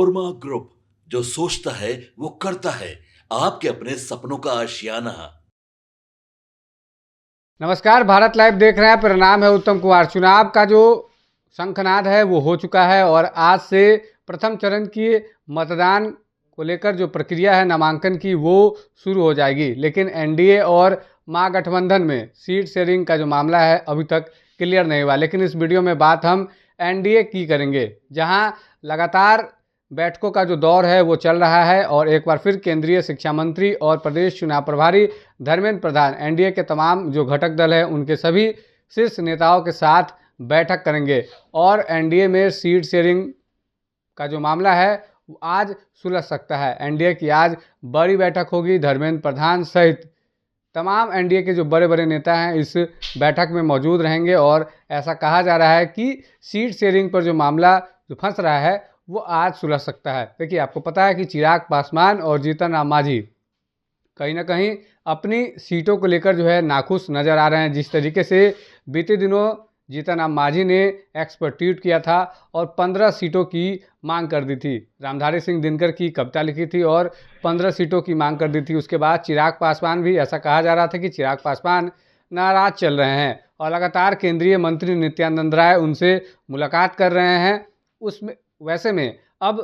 Panorama group, जो सोचता है वो करता है। आपके अपने सपनों का आशियाना। नमस्कार, भारत लाइव देख रहे हैं। प्रणाम है उत्तम कुमार। चुनाव का जो शंखनाद है वो हो चुका है और आज से प्रथम चरण की मतदान को लेकर जो प्रक्रिया है नामांकन की वो शुरू हो जाएगी। लेकिन एनडीए और महागठबंधन में सीट शेयरिंग का जो मामला है अभी तक क्लियर नहीं हुआ। लेकिन इस वीडियो में बात हम एनडीए की करेंगे, जहां लगातार बैठकों का जो दौर है वो चल रहा है और एक बार फिर केंद्रीय शिक्षा मंत्री और प्रदेश चुनाव प्रभारी धर्मेंद्र प्रधान एनडीए के तमाम जो घटक दल है उनके सभी शीर्ष नेताओं के साथ बैठक करेंगे और एनडीए में सीट शेयरिंग का जो मामला है वो आज सुलझ सकता है। एनडीए की आज बड़ी बैठक होगी। धर्मेंद्र प्रधान सहित तमाम एनडीए के जो बड़े बड़े नेता हैं इस बैठक में मौजूद रहेंगे और ऐसा कहा जा रहा है कि सीट शेयरिंग पर जो मामला जो फंस रहा है वो आज सुलझ सकता है। देखिए, आपको पता है कि चिराग पासवान और जीतन राम मांझी कहीं ना कहीं अपनी सीटों को लेकर जो है नाखुश नजर आ रहे हैं। जिस तरीके से बीते दिनों जीतन राम मांझी ने एक्स पर ट्वीट किया था और 15 सीटों की मांग कर दी थी। रामधारी सिंह दिनकर की कविता लिखी थी और 15 सीटों की मांग कर दी थी। उसके बाद चिराग पासवान भी, ऐसा कहा जा रहा था कि चिराग पासवान नाराज चल रहे हैं और लगातार केंद्रीय मंत्री नित्यानंद राय उनसे मुलाकात कर रहे हैं। उसमें वैसे में अब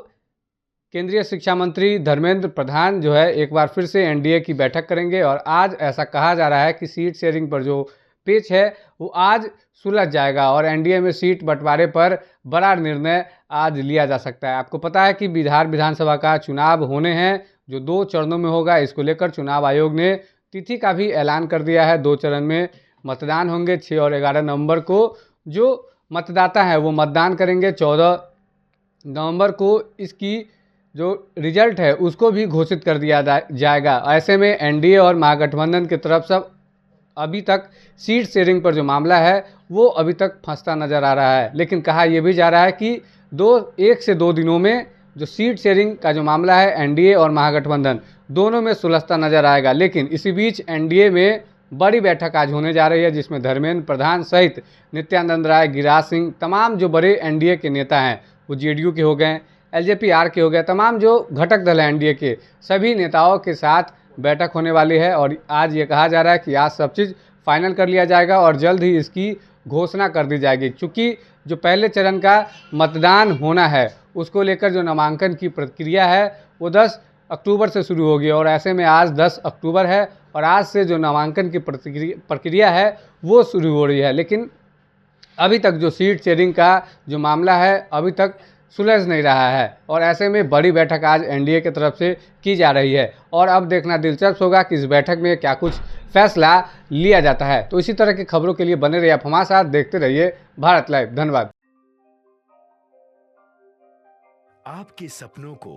केंद्रीय शिक्षा मंत्री धर्मेंद्र प्रधान जो है एक बार फिर से एनडीए की बैठक करेंगे और आज ऐसा कहा जा रहा है कि सीट शेयरिंग पर जो पेच है वो आज सुलझ जाएगा और एनडीए में सीट बंटवारे पर बड़ा निर्णय आज लिया जा सकता है। आपको पता है कि बिहार विधानसभा का चुनाव होने हैं जो 2 चरणों में होगा। इसको लेकर चुनाव आयोग ने तिथि का भी ऐलान कर दिया है। 2 चरण में मतदान होंगे। 6 और 11 नवंबर को जो मतदाता हैं वो मतदान करेंगे। 14 नवंबर को इसकी जो रिजल्ट है उसको भी घोषित कर दिया जाएगा। ऐसे में एनडीए और महागठबंधन की तरफ से अभी तक सीट शेयरिंग पर जो मामला है वो अभी तक फंसता नजर आ रहा है। लेकिन कहा यह भी जा रहा है कि 1 से 2 दिनों में जो सीट शेयरिंग का जो मामला है एनडीए और महागठबंधन दोनों में सुलझता नजर आएगा। लेकिन इसी बीच एनडीए में बड़ी बैठक आज होने जा रही है जिसमें धर्मेंद्र प्रधान सहित नित्यानंद राय, गिरिराज सिंह, तमाम जो बड़े एनडीए के नेता हैं वो जेडीयू के हो गए, एलजेपी आर के हो गए, तमाम जो घटक दल हैं एनडीए के सभी नेताओं के साथ बैठक होने वाली है। और आज ये कहा जा रहा है कि आज सब चीज़ फाइनल कर लिया जाएगा और जल्द ही इसकी घोषणा कर दी जाएगी। क्योंकि जो पहले चरण का मतदान होना है उसको लेकर जो नामांकन की प्रक्रिया है वो 10 अक्टूबर से शुरू होगी और ऐसे में आज 10 अक्टूबर है और आज से जो नामांकन की प्रक्रिया है वो शुरू हो रही है। लेकिन अभी तक जो सीट शेयरिंग का जो मामला है अभी तक सुलझ नहीं रहा है और ऐसे में बड़ी बैठक आज एनडीए की तरफ से की जा रही है और अब देखना दिलचस्प होगा कि इस बैठक में क्या कुछ फैसला लिया जाता है। तो इसी तरह की खबरों के लिए बने रहिए आप हमारे साथ, देखते रहिए भारत लाइव। धन्यवाद। आपके सपनों को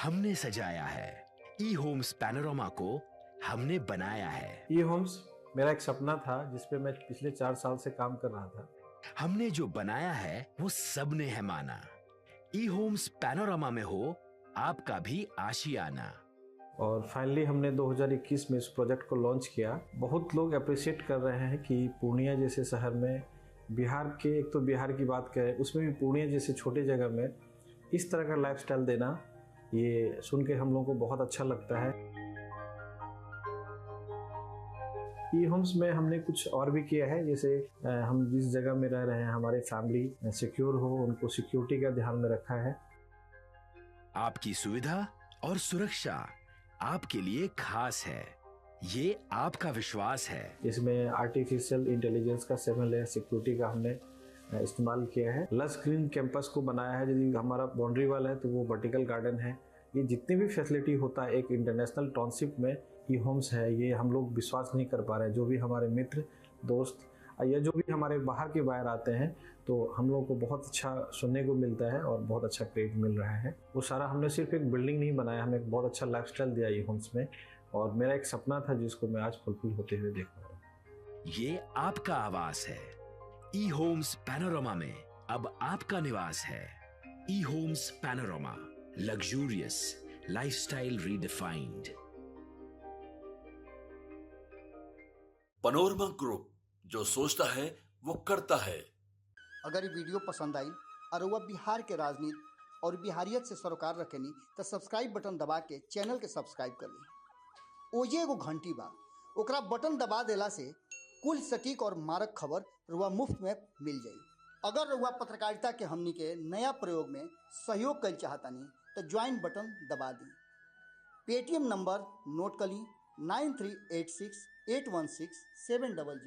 हमने सजाया है, ई होम्स पैनोरमा को हमने बनाया है। ई होम्स मेरा एक सपना था जिस पे मैं पिछले 4 साल से काम कर रहा था। हमने जो बनाया है वो सबने है माना। ई होम्स पैनोरमा में हो आपका भी आशियाना। और फाइनली हमने 2021 में इस प्रोजेक्ट को लॉन्च किया। बहुत लोग अप्रिशिएट कर रहे हैं कि पूर्णिया जैसे शहर में, बिहार के, एक तो बिहार की बात करें उसमें भी पूर्णिया जैसे छोटे जगह में इस तरह का लाइफस्टाइल देना, ये सुन के हम लोगों को बहुत अच्छा लगता है। ई होम्स में हमने कुछ और भी किया है, जैसे हम जिस जगह में रह रहे हैं हमारे फैमिली सिक्योर हो, उनको सिक्योरिटी का ध्यान में रखा है। आपकी सुविधा और सुरक्षा आपके लिए खास है, ये आपका विश्वास है। इसमें आर्टिफिशियल इंटेलिजेंस का 7 लेयर सिक्योरिटी का हमने इस्तेमाल किया है। लस ग्रीन कैंपस को बनाया है। यदि हमारा बाउंड्री वाल है तो वो वर्टिकल गार्डन है। ये जितनी भी फैसिलिटी होता है एक इंटरनेशनल टाउनशिप में ई होम्स है, ये हम लोग विश्वास नहीं कर पा रहे हैं। जो भी हमारे मित्र, दोस्त या जो भी हमारे बाहर के बाहर आते हैं तो हम लोगों को बहुत अच्छा सुनने को मिलता है और बहुत अच्छा क्रेडिट मिल रहा है। वो सारा हमने सिर्फ एक बिल्डिंग नहीं बनाया, हमें एक बहुत अच्छा लाइफस्टाइल दिया ई होम्स में और मेरा एक सपना था जिसको मैं आज फुलफिल होते हुए देख रहा हूँ। ये आपका आवास है। ई होम्स पैनोरमा में अब आपका निवास है। E Homes Panorama, luxurious lifestyle redefined. Panorama group, जो सोचता है वो करता है। अगर ये वीडियो पसंद आई और वह बिहार के राजनीति और बिहारियत से सरोकार रखेनी तो सब्सक्राइब बटन दबा के चैनल के सब्सक्राइब कर ली। ओजे एगो घंटी बा, ओकरा बटन दबा देला से कुल सटीक और मारक खबर रुआ मुफ्त में मिल जाई। अगर रुआ पत्रकारिता के हमनी के नया प्रयोग में सहयोग कर चाहतानी तो ज्वाइन बटन दबा दी। पेटीएम नंबर नोट कर ली 9386816700।